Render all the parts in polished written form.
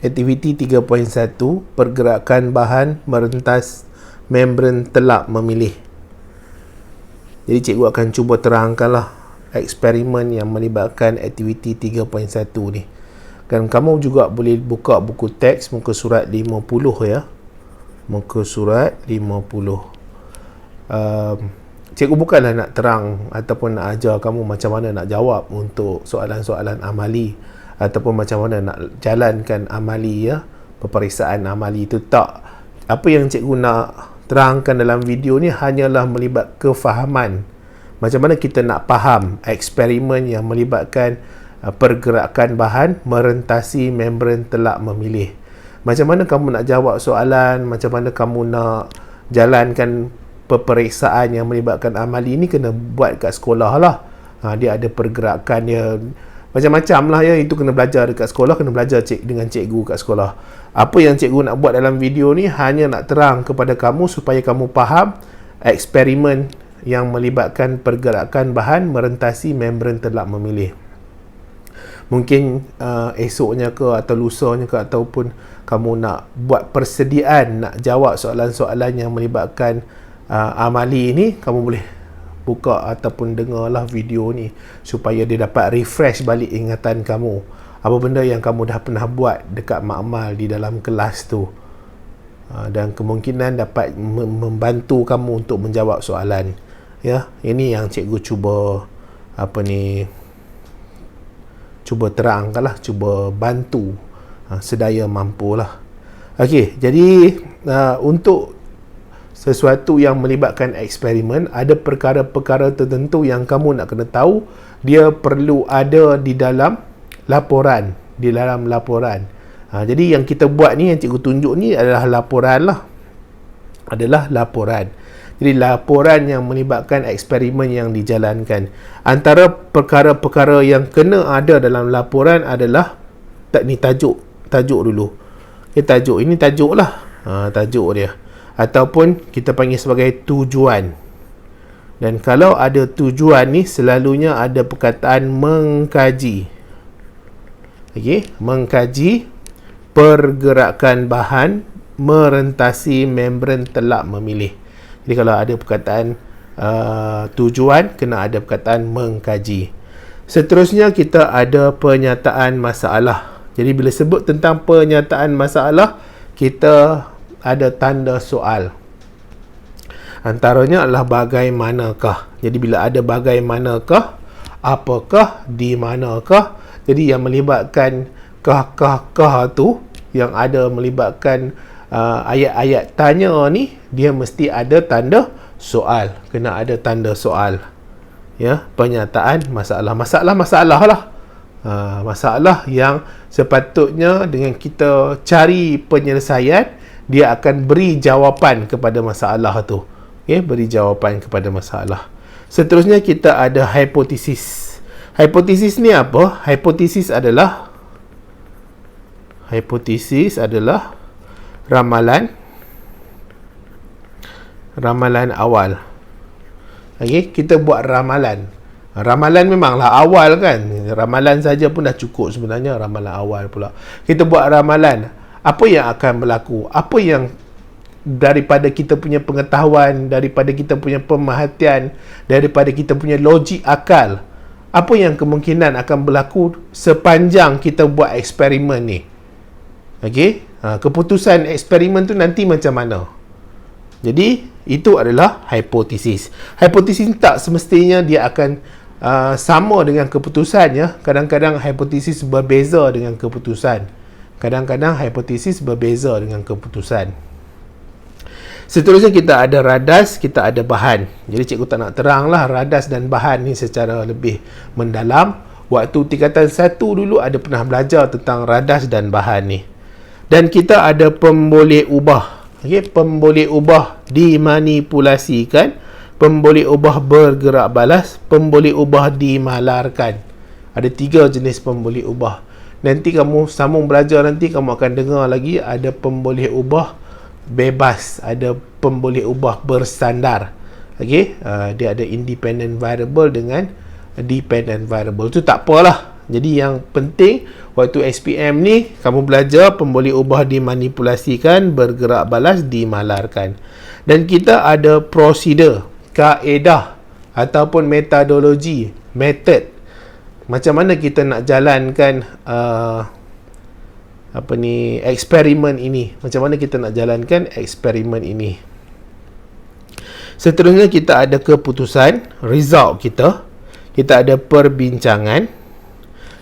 Aktiviti 3.1, pergerakan bahan merentas membran telak memilih. Jadi cikgu akan cuba terangkanlah eksperimen yang melibatkan aktiviti 3.1 ni. Dan kamu juga boleh buka buku teks muka surat 50 ya. Muka surat 50. Cikgu bukanlah nak terang ataupun nak ajar kamu macam mana nak jawab untuk soalan-soalan amali ataupun macam mana nak jalankan amali ya, peperiksaan amali itu tak. Apa yang cikgu nak terangkan dalam video ni hanyalah melibat kefahaman. Macam mana kita nak faham eksperimen yang melibatkan pergerakan bahan merentasi membran telak memilih. Macam mana kamu nak jawab soalan, macam mana kamu nak jalankan peperiksaan yang melibatkan amali ni kena buat kat sekolah lah. Dia ada pergerakan dia macam-macam lah ya, itu kena belajar dekat sekolah, kena belajar dengan cikgu kat sekolah. Apa yang cikgu nak buat dalam video ni hanya nak terang kepada kamu supaya kamu faham eksperimen yang melibatkan pergerakan bahan merentasi membran telak memilih. Mungkin esoknya ke atau lusanya ke ataupun kamu nak buat persediaan nak jawab soalan-soalan yang melibatkan amali ini, kamu boleh buka ataupun dengarlah video ni supaya dia dapat refresh balik ingatan kamu apa benda yang kamu dah pernah buat dekat makmal di dalam kelas tu, dan kemungkinan dapat membantu kamu untuk menjawab soalan ya. Ini yang cikgu cuba cuba terangkanlah, cuba bantu sedaya mampulah. Okey, jadi untuk sesuatu yang melibatkan eksperimen, ada perkara-perkara tertentu yang kamu nak kena tahu, dia perlu ada di dalam laporan, jadi yang kita buat ni, yang cikgu tunjuk ni adalah laporan lah, jadi laporan yang melibatkan eksperimen yang dijalankan. Antara perkara-perkara yang kena ada dalam laporan adalah ni tajuk dulu. Tajuk ini tajuk lah, tajuk dia ataupun kita panggil sebagai tujuan. Dan kalau ada tujuan ni selalunya ada perkataan mengkaji. Okey, mengkaji pergerakan bahan merentasi membran telak memilih. Jadi kalau ada perkataan tujuan, kena ada perkataan mengkaji. Seterusnya kita ada penyataan masalah. Jadi bila sebut tentang penyataan masalah, kita ada tanda soal. Antaranya adalah bagaimanakah. Jadi bila ada bagaimanakah, apakah, di manakah, jadi yang melibatkan kah tu, yang ada melibatkan ayat-ayat tanya ni, dia mesti ada tanda soal. Kena ada tanda soal ya. Penyataan masalah lah, masalah yang sepatutnya dengan kita cari penyelesaian, dia akan beri jawapan kepada masalah tu. Okay, beri jawapan kepada masalah. Seterusnya kita ada hipotesis. Hipotesis ni apa? Hipotesis adalah ramalan awal. Okay, kita buat ramalan. Ramalan memanglah awal kan. Ramalan saja pun dah cukup sebenarnya, ramalan awal pula. Kita buat ramalan. Apa yang akan berlaku? Apa yang daripada kita punya pengetahuan, daripada kita punya pemerhatian, daripada kita punya logik akal, apa yang kemungkinan akan berlaku sepanjang kita buat eksperimen ni? Okey, keputusan eksperimen tu nanti macam mana? Jadi itu adalah hipotesis. Hipotesis tak semestinya dia akan sama dengan keputusan ya. Kadang-kadang hipotesis berbeza dengan keputusan. Kadang-kadang hipotesis berbeza dengan keputusan. Seterusnya kita ada radas, kita ada bahan. Jadi cikgu tak nak teranglah radas dan bahan ni secara lebih mendalam. Waktu tingkatan 1 dulu ada pernah belajar tentang radas dan bahan ni. Dan kita ada pemboleh ubah. Okay, pemboleh ubah dimanipulasikan, pemboleh ubah bergerak balas, pemboleh ubah dimalarkan. Ada 3 jenis pemboleh ubah. Nanti kamu sambung belajar, nanti kamu akan dengar lagi ada pemboleh ubah bebas, ada pemboleh ubah bersandar. Okey, dia ada independent variable dengan dependent variable. Tu tak apalah. Jadi yang penting waktu SPM ni kamu belajar pemboleh ubah dimanipulasikan, bergerak balas dimalarkan. Dan kita ada prosedur, kaedah ataupun metodologi, method. Macam mana kita nak jalankan eksperimen ini. Macam mana kita nak jalankan eksperimen ini. Seterusnya kita ada keputusan, result kita. Kita ada perbincangan.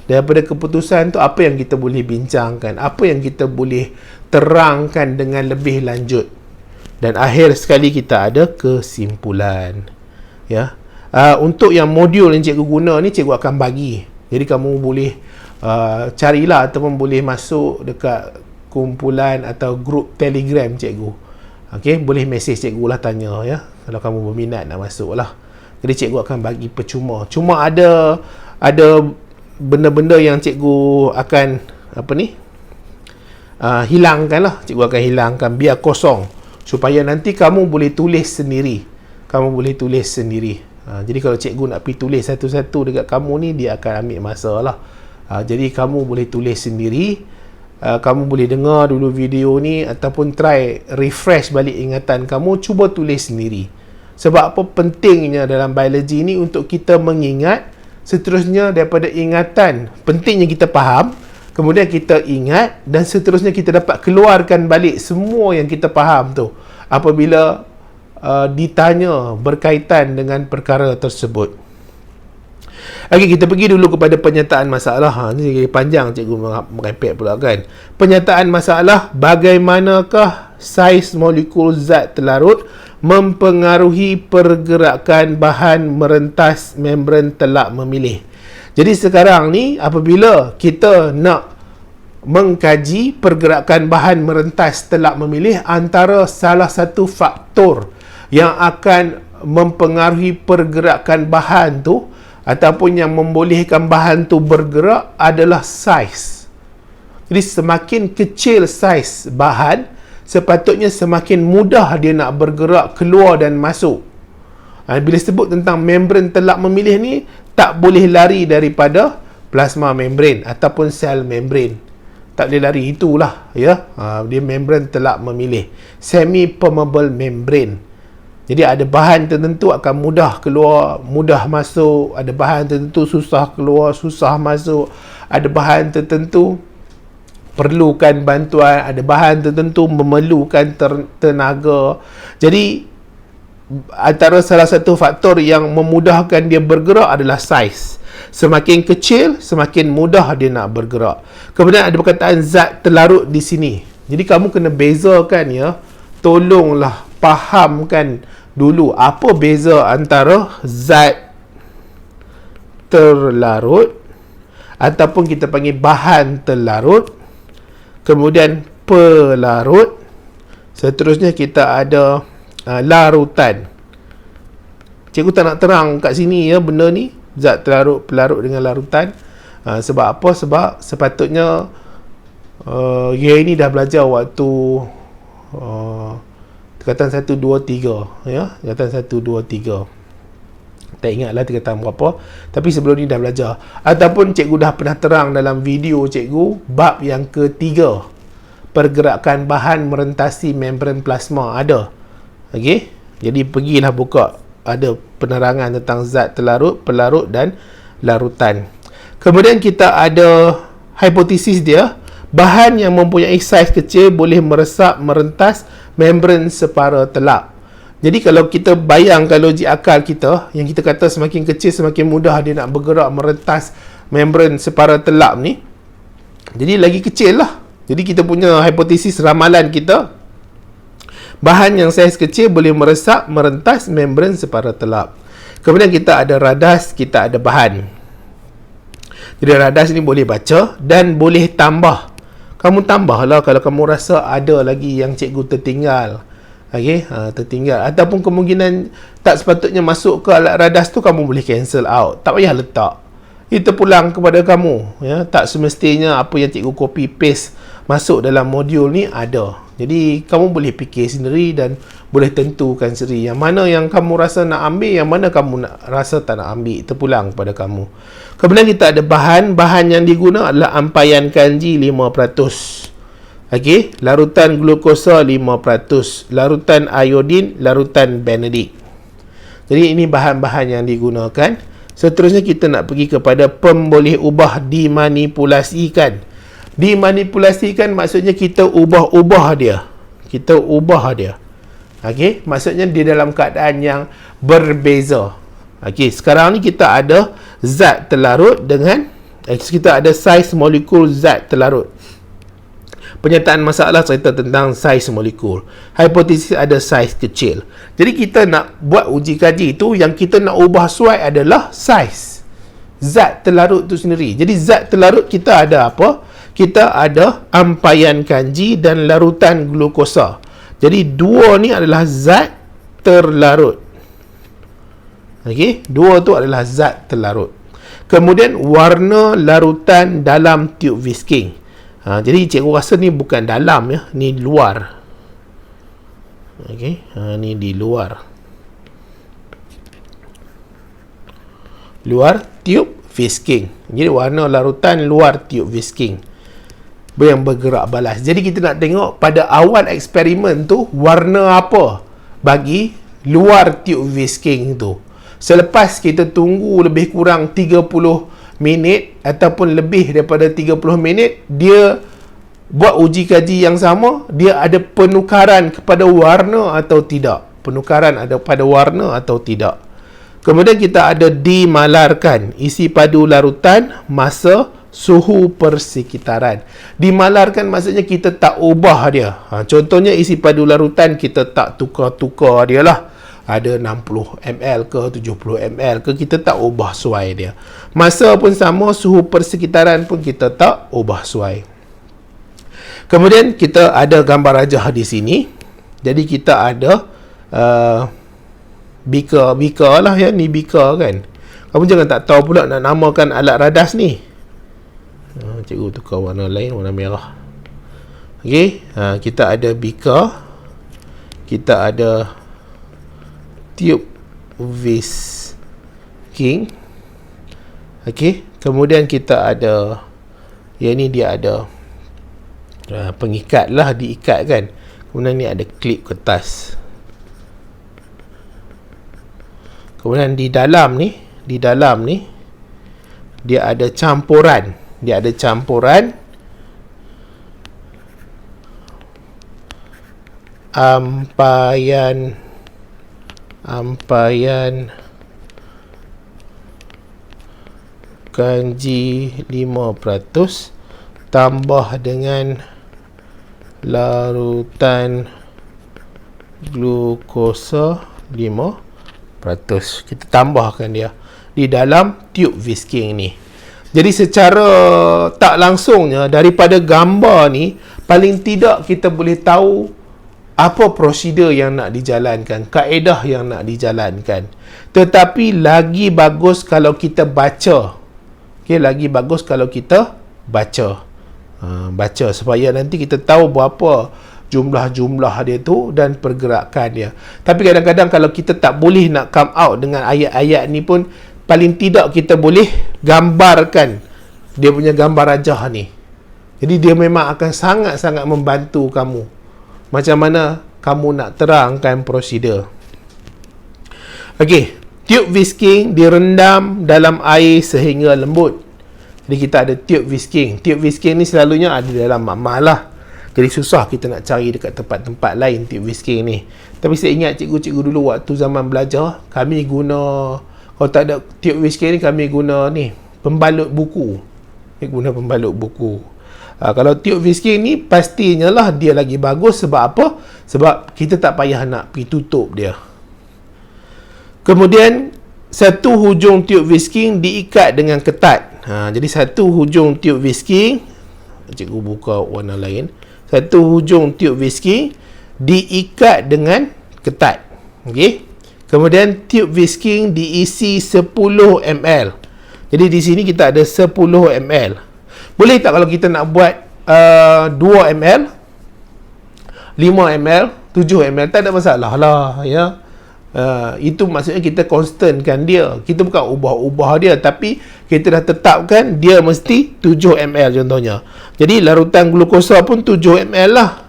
Daripada keputusan tu, apa yang kita boleh bincangkan, apa yang kita boleh terangkan dengan lebih lanjut. Dan akhir sekali kita ada kesimpulan. Ya. Untuk yang modul yang cikgu guna ni, cikgu akan bagi. Jadi kamu boleh carilah ataupun boleh masuk dekat kumpulan atau grup Telegram cikgu. Okey, boleh mesej cikgu lah, tanya ya. Kalau kamu berminat nak masuk lah. Jadi cikgu akan bagi percuma. Cuma ada benda-benda yang cikgu akan hilangkan lah. Cikgu akan hilangkan, biar kosong, supaya nanti kamu boleh tulis sendiri. Jadi kalau cikgu nak pergi tulis satu-satu dekat kamu ni, dia akan ambil masa lah. Jadi kamu boleh tulis sendiri. Kamu boleh dengar dulu video ni, ataupun try refresh balik ingatan kamu, cuba tulis sendiri. Sebab apa pentingnya dalam biologi ni untuk kita mengingat. Seterusnya daripada ingatan, pentingnya kita faham, kemudian kita ingat, dan seterusnya kita dapat keluarkan balik semua yang kita faham tu apabila ditanya berkaitan dengan perkara tersebut. Okey, kita pergi dulu kepada penyataan masalah. Ni panjang cikgu merepek pula kan. Penyataan masalah, bagaimanakah saiz molekul zat terlarut mempengaruhi pergerakan bahan merentas membran telak memilih. Jadi sekarang ni apabila kita nak mengkaji pergerakan bahan merentas telak memilih, antara salah satu faktor yang akan mempengaruhi pergerakan bahan tu ataupun yang membolehkan bahan tu bergerak adalah saiz. Jadi semakin kecil saiz bahan, sepatutnya semakin mudah dia nak bergerak keluar dan masuk. Bila sebut tentang membran telak memilih ni, tak boleh lari daripada plasma membran ataupun sel membran. Tak boleh lari, itulah ya. Dia membran telak memilih, semi permeable membran. Jadi ada bahan tertentu akan mudah keluar, mudah masuk. Ada bahan tertentu susah keluar, susah masuk. Ada bahan tertentu perlukan bantuan, ada bahan tertentu memerlukan tenaga. Jadi antara salah satu faktor yang memudahkan dia bergerak adalah saiz. Semakin kecil, semakin mudah dia nak bergerak. Kemudian ada perkataan zat terlarut di sini. Jadi kamu kena bezakan ya. Tolonglah fahamkan dulu apa beza antara zat terlarut ataupun kita panggil bahan terlarut, kemudian pelarut, seterusnya kita ada larutan. Cikgu tak nak terang kat sini ya benda ni, zat terlarut, pelarut dengan larutan. Sebab apa? Sebab sepatutnya ini dah belajar waktu tingkatan 1, 2, 3 ya, tingkatan 1, 2, 3. Tak ingatlah tingkatan berapa, tapi sebelum ni dah belajar. Ataupun cikgu dah pernah terang dalam video cikgu bab yang ketiga, pergerakan bahan merentasi membran plasma, ada. Okey, jadi pergilah buka, ada penerangan tentang zat terlarut, pelarut dan larutan. Kemudian kita ada hipotesis dia, bahan yang mempunyai saiz kecil boleh meresap merentas membran separa telak. Jadi kalau kita bayangkan logik akal kita, yang kita kata semakin kecil semakin mudah dia nak bergerak merentas membran separa telak ni, jadi lagi kecil lah. Jadi kita punya hipotesis, ramalan kita, bahan yang saiz kecil boleh meresap merentas membran separa telak. Kemudian kita ada radas, kita ada bahan. Jadi radas ni boleh baca dan boleh tambah. Kamu tambahlah kalau kamu rasa ada lagi yang cikgu tertinggal. Okey, tertinggal ataupun kemungkinan tak sepatutnya masuk ke alat radas tu, kamu boleh cancel out. Tak payah letak. Itu pulang kepada kamu ya. Tak semestinya apa yang cikgu copy paste masuk dalam modul ni ada. Jadi kamu boleh fikir sendiri dan boleh tentukan sendiri yang mana yang kamu rasa nak ambil, yang mana kamu nak rasa tak nak ambil. Terpulang kepada kamu. Kemudian kita ada bahan yang diguna adalah ampaian kanji 5%. Okey, larutan glukosa 5%, larutan iodin, larutan benedict. Jadi ini bahan-bahan yang digunakan. Seterusnya kita nak pergi kepada pemboleh ubah dimanipulasikan. Dimanipulasikan maksudnya kita ubah-ubah dia. Kita ubah dia. Okey, maksudnya di dalam keadaan yang berbeza. Okey, sekarang ni kita ada zat terlarut dengan kita ada saiz molekul zat terlarut. Penyataan masalah cerita tentang saiz molekul. Hipotesis ada saiz kecil. Jadi kita nak buat uji kaji itu, yang kita nak ubah suai adalah saiz zat terlarut itu sendiri. Jadi zat terlarut kita ada apa? Kita ada ampaian kanji dan larutan glukosa. Jadi dua ni adalah zat terlarut. Okey, dua tu adalah zat terlarut. Kemudian warna larutan dalam tube whisking. Jadi cikgu rasa ni bukan dalam ya, ni luar. Okey, ni di luar. Luar tube whisking. Jadi warna larutan luar tube whisking yang bergerak balas. Jadi kita nak tengok pada awal eksperimen tu warna apa bagi luar tube whisking tu. Selepas kita tunggu lebih kurang 30 minit ataupun lebih daripada 30 minit, dia buat uji kaji yang sama, dia ada penukaran kepada warna atau tidak. Penukaran ada pada warna atau tidak. Kemudian kita ada dimalarkan, isi padu larutan, masa, suhu persekitaran. Dimalarkan maksudnya kita tak ubah dia. Contohnya isi padu larutan kita tak tukar-tukar dia lah. Ada 60 ml ke 70 ml ke, kita tak ubah suai dia. Masa pun sama, suhu persekitaran pun kita tak ubah suai. Kemudian kita ada gambar rajah di sini. Jadi kita ada beaker lah ya, ni beaker kan. Kamu jangan tak tahu pula nak namakan alat radas ni. Cikgu tukar warna lain, warna merah. Okey, kita ada beaker, kita ada tube whisking. Okey, kemudian kita ada, yang ni dia ada pengikat lah, diikat kan. Kemudian ni ada klip kertas. Kemudian di dalam ni dia ada campuran. Dia ada campuran ampaian kanji 5% tambah dengan larutan glukosa 5%. Kita tambahkan dia di dalam tube whisking ni. Jadi secara tak langsungnya daripada gambar ni, paling tidak kita boleh tahu apa prosedur yang nak dijalankan, kaedah yang nak dijalankan. Tetapi lagi bagus kalau kita baca. Okey, lagi bagus kalau kita baca. Baca supaya nanti kita tahu berapa jumlah-jumlah dia tu dan pergerakan dia. Tapi kadang-kadang kalau kita tak boleh nak come out dengan ayat-ayat ni pun, paling tidak kita boleh gambarkan dia punya gambar rajah ni. Jadi dia memang akan sangat-sangat membantu kamu macam mana kamu nak terangkan prosedur. Okey, tube whisking direndam dalam air sehingga lembut. Jadi kita ada tube whisking. Tube whisking ni selalunya ada dalam makmal lah. Jadi susah kita nak cari dekat tempat-tempat lain tube whisking ni. Tapi saya ingat cikgu-cikgu dulu waktu zaman belajar, kami guna, kalau tak ada tube whisking ni, kami guna ni, pembalut buku. Guna pembalut buku. Kalau tube whisking ni, pastinya lah dia lagi bagus. Sebab apa? Sebab kita tak payah nak pergi tutup dia. Kemudian, satu hujung tube whisking diikat dengan ketat. Jadi, satu hujung tube whisking, cikgu buka warna lain. Satu hujung tube whisking diikat dengan ketat. Okey. Kemudian tube whisking diisi 10 ml. Jadi di sini kita ada 10 ml. Boleh tak kalau kita nak buat 2 ml 5 ml, 7 ml, tak ada masalah lah, ya. Itu maksudnya kita constantkan dia. Kita bukan ubah-ubah dia, tapi kita dah tetapkan dia mesti 7 ml contohnya. Jadi larutan glukosa pun 7 ml lah.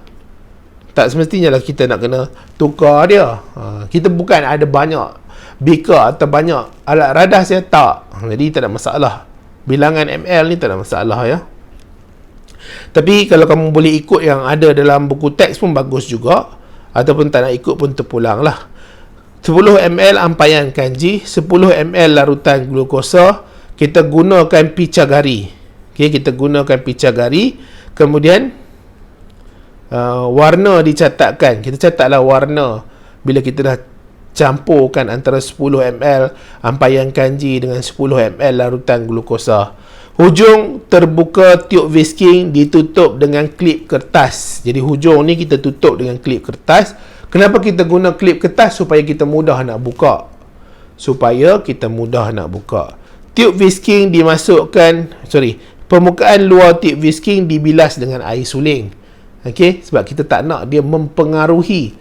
Tak semestinya lah kita nak kena tukar dia. Kita bukan ada banyak beaker atau banyak alat radas, ya, tak. Jadi tak ada masalah. Bilangan ml ni tak ada masalah, ya. Tapi kalau kamu boleh ikut yang ada dalam buku teks pun bagus juga. Ataupun tak nak ikut pun terpulang lah. 10 ml ampaian kanji, 10 ml larutan glukosa. Kita gunakan pichagari. Okay, kita gunakan pichagari. Kemudian warna dicatatkan. Kita catatlah warna bila kita dah campurkan antara 10 ml ampaian kanji dengan 10 ml larutan glukosa. Hujung terbuka tiup whisking ditutup dengan klip kertas. Jadi hujung ni kita tutup dengan klip kertas. Kenapa kita guna klip kertas? Supaya kita mudah nak buka. Tiup whisking dimasukkan, permukaan luar tiup whisking dibilas dengan air suling. Okey, sebab kita tak nak dia mempengaruhi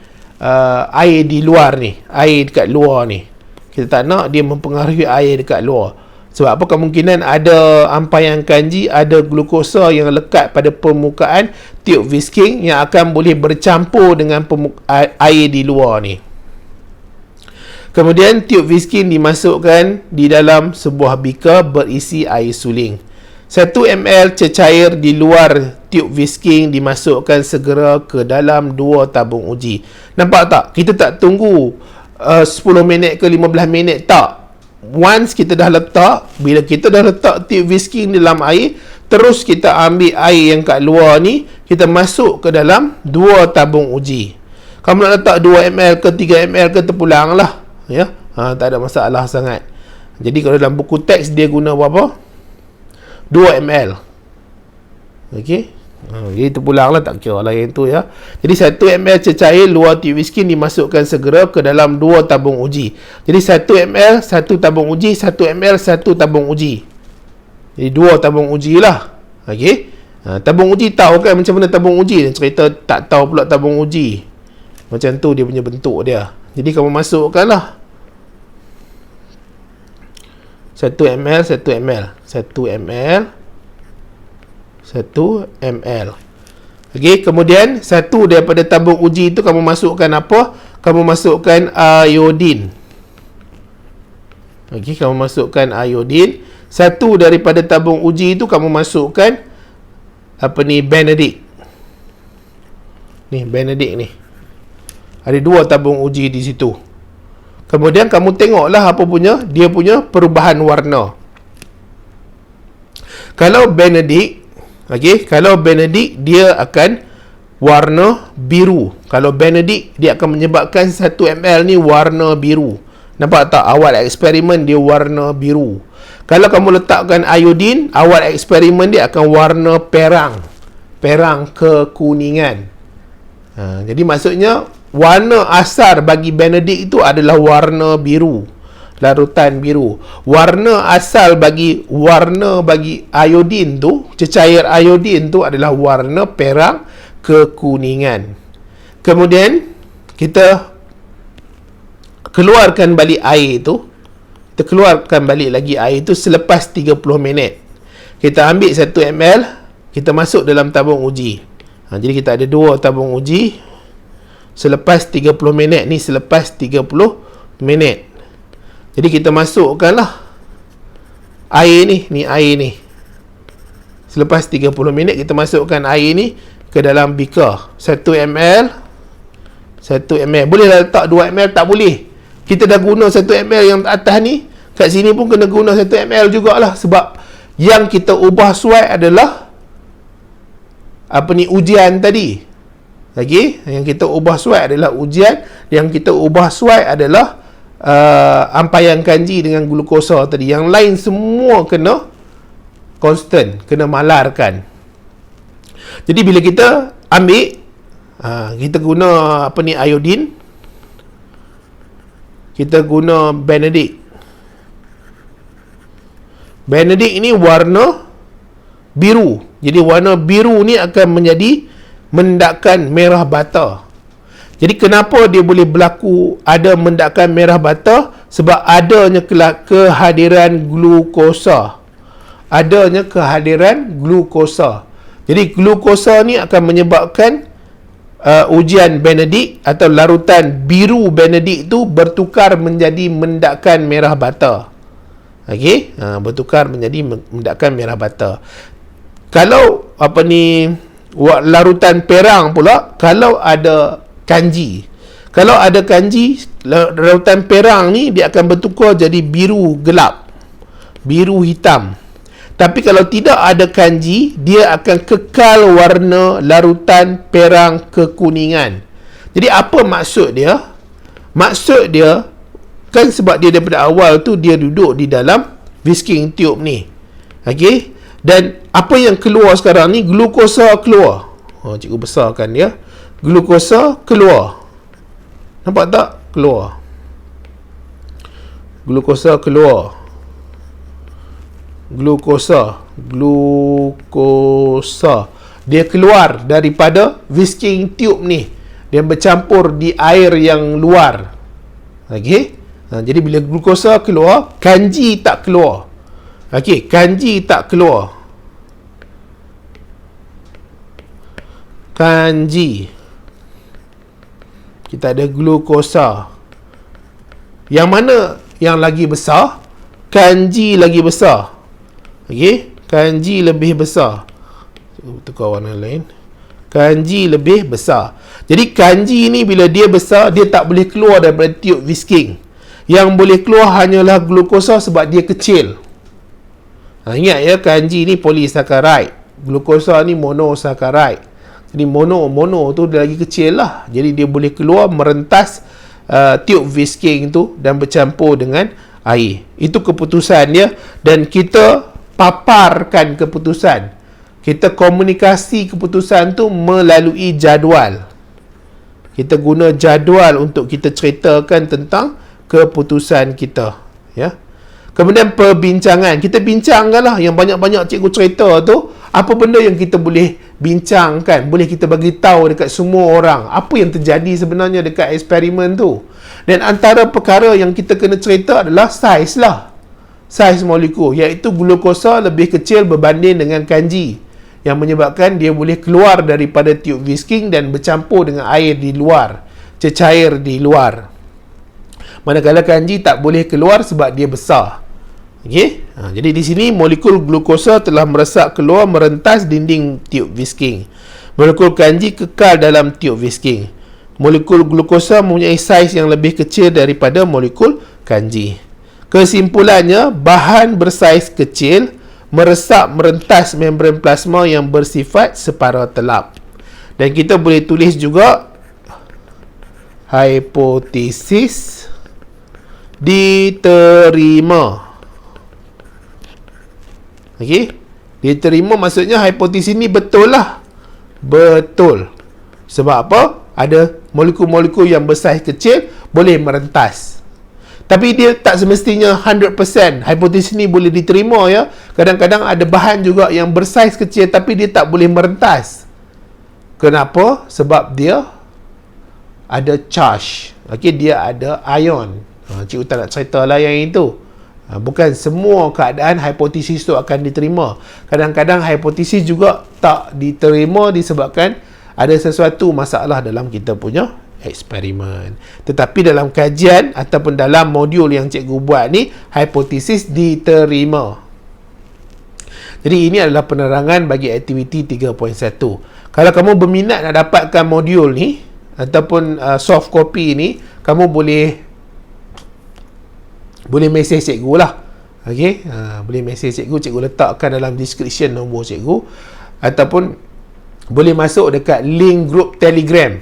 air di luar ni, air dekat luar ni. Kita tak nak dia mempengaruhi air dekat luar. Sebab apa? Kemungkinan ada ampaian kanji, ada glukosa yang lekat pada permukaan tiup whisking yang akan boleh bercampur dengan air di luar ni. Kemudian tiup whisking dimasukkan di dalam sebuah beaker berisi air suling. 1 ml cecair di luar tiup whisking dimasukkan segera ke dalam 2 tabung uji. Nampak tak? Kita tak tunggu 10 minit ke 15 minit, tak. Once kita dah letak, bila kita dah letak tiup whisking dalam air, terus kita ambil air yang kat luar ni, kita masuk ke dalam 2 tabung uji. Kamu nak letak 2 ml ke 3 ml ke, terpulang lah, ya. Tak ada masalah sangat. Jadi kalau dalam buku teks dia guna berapa? 2 ml. Okey. Jadi terpulang lah, tak kira lah yang tu, ya. Jadi 1 ml cecair luar tiup whisking dimasukkan segera ke dalam 2 tabung uji. Jadi 1 ml 1 tabung uji, 1 ml 1 tabung uji. Jadi 2 tabung uji lah. Okey. Tabung uji tahu kan macam mana tabung uji? Cerita tak tahu pula tabung uji. Macam tu dia punya bentuk dia. Jadi kamu masukkan lah 1 ml 1 ml 1 ml 1 ml. Okey, kemudian satu daripada tabung uji itu kamu masukkan apa? Kamu masukkan iodin. Okey, kamu masukkan iodin. Satu daripada tabung uji itu kamu masukkan Benedict. Ni Benedict ni. Ada 2 tabung uji di situ. Kemudian kamu tengoklah apa punya dia punya perubahan warna. Kalau Benedict, kalau Benedict dia akan warna biru. Kalau Benedict dia akan menyebabkan 1 ml ni warna biru. Nampak tak? Awal eksperimen dia warna biru. Kalau kamu letakkan iodin, awal eksperimen dia akan warna perang. Perang kekuningan. Jadi maksudnya warna asal bagi Benedict itu adalah warna biru. Larutan biru. Warna asal bagi iodin tu, cecair iodin tu adalah warna perang kekuningan. Kemudian kita keluarkan balik air tu. Kita keluarkan balik lagi air tu selepas 30 minit. Kita ambil 1 ml, kita masuk dalam tabung uji. Jadi kita ada 2 tabung uji. Selepas 30 minit ni, selepas 30 minit. Jadi kita masukkanlah air ni air ni. Selepas 30 minit kita masukkan air ni ke dalam beaker. 1 ml 1 ml. Boleh letak 2 ml? Tak boleh. Kita dah guna 1 ml yang atas ni. Kat sini pun kena guna 1 ml jugalah. Sebab yang kita ubah suai adalah ujian tadi. Yang kita ubah suai adalah ujian. Yang kita ubah suai adalah ampaian kanji dengan glukosa tadi. Yang lain semua kena constant, kena malarkan. Jadi bila kita ambil, kita guna iodin, kita guna Benedict. Benedict ni warna biru. Jadi warna biru ni akan menjadi mendakan merah bata. Jadi kenapa dia boleh berlaku ada mendakan merah bata? Sebab adanya kehadiran glukosa. Adanya kehadiran glukosa. Jadi glukosa ni akan menyebabkan ujian Benedict atau larutan biru Benedict tu bertukar menjadi mendakan merah bata. Okey, bertukar menjadi mendakan merah bata. Kalau larutan perang pula, kalau ada kanji. Kalau ada kanji, larutan perang ni dia akan bertukar jadi biru gelap, biru hitam. Tapi kalau tidak ada kanji, dia akan kekal warna larutan perang kekuningan. Jadi apa maksud dia? Maksud dia, kan sebab dia daripada awal tu dia duduk di dalam whisking tube ni. Okey? Dan apa yang keluar sekarang ni, glukosa keluar. Cikgu besarkan dia. Glukosa keluar. Nampak tak? Keluar. Glukosa keluar. Glukosa dia keluar daripada whisking tube ni, dia bercampur di air yang luar. Okey, jadi bila glukosa keluar, kanji tak keluar. Okey, kanji tak keluar. Kanji, kita ada glukosa. Yang mana yang lagi besar? Kanji lagi besar. Okey, kanji lebih besar. Tukar warna lain. Kanji lebih besar. Jadi kanji ni bila dia besar, dia tak boleh keluar daripada tube whisking. Yang boleh keluar hanyalah glukosa sebab dia kecil. Ingat ya, kanji ni polysaccharide, glukosa ni monosaccharide. Jadi mono tu dia lagi kecil lah. Jadi dia boleh keluar merentas tube whisking tu dan bercampur dengan air. Itu keputusan dia, dan kita paparkan keputusan. Kita komunikasi keputusan tu melalui jadual. Kita guna jadual untuk kita ceritakan tentang keputusan kita, ya. Kemudian perbincangan, kita bincangkanlah yang banyak-banyak cikgu cerita tu, apa benda yang kita boleh bincangkan, boleh kita bagi tahu dekat semua orang apa yang terjadi sebenarnya dekat eksperimen tu. Dan antara perkara yang kita kena cerita adalah saiz lah. Saiz molekul, iaitu glukosa lebih kecil berbanding dengan kanji, yang menyebabkan dia boleh keluar daripada tube whisking dan bercampur dengan air di luar, cecair di luar. Manakala kanji tak boleh keluar sebab dia besar. Okey? Jadi di sini molekul glukosa telah meresap keluar merentas dinding tube whisking. Molekul kanji kekal dalam tube whisking. Molekul glukosa mempunyai saiz yang lebih kecil daripada molekul kanji. Kesimpulannya, bahan bersaiz kecil meresap merentas membran plasma yang bersifat separa telap. Dan kita boleh tulis juga hipotesis diterima. Okey, diterima maksudnya hipotesis ni betul lah. Betul. Sebab apa? Ada molekul-molekul yang bersaiz kecil boleh merentas. Tapi dia tak semestinya 100% hipotesis ni boleh diterima, ya. Kadang-kadang ada bahan juga yang bersaiz kecil tapi dia tak boleh merentas. Kenapa? Sebab dia ada charge. Okey, dia ada ion. Cikgu tak nak cerita lah yang itu. Bukan semua keadaan hipotesis tu akan diterima. Kadang-kadang hipotesis juga tak diterima disebabkan ada sesuatu masalah dalam kita punya eksperimen. Tetapi dalam kajian ataupun dalam modul yang cikgu buat ni, hipotesis diterima. Jadi ini adalah penerangan bagi aktiviti 3.1. Kalau kamu berminat nak dapatkan modul ni ataupun soft copy ni, kamu boleh mesej cikgu lah. Okey, boleh mesej cikgu, cikgu letakkan dalam description nombor cikgu, ataupun boleh masuk dekat link grup Telegram.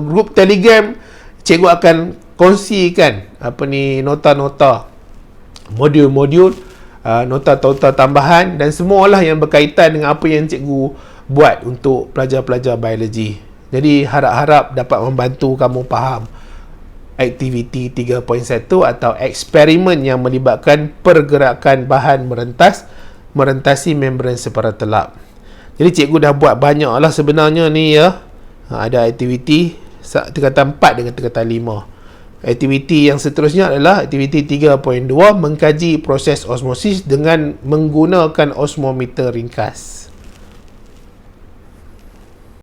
Grup Telegram cikgu akan kongsikan nota-nota modul-modul, nota-nota tambahan dan semualah yang berkaitan dengan apa yang cikgu buat untuk pelajar-pelajar biologi. Jadi harap-harap dapat membantu kamu faham aktiviti 3.1 atau eksperimen yang melibatkan pergerakan bahan merentasi membran separa telap. Jadi cikgu dah buat banyak lah sebenarnya ni ya. Ada aktiviti tingkatan 4 dengan tingkatan 5. Aktiviti yang seterusnya adalah aktiviti 3.2, mengkaji proses osmosis dengan menggunakan osmometer ringkas.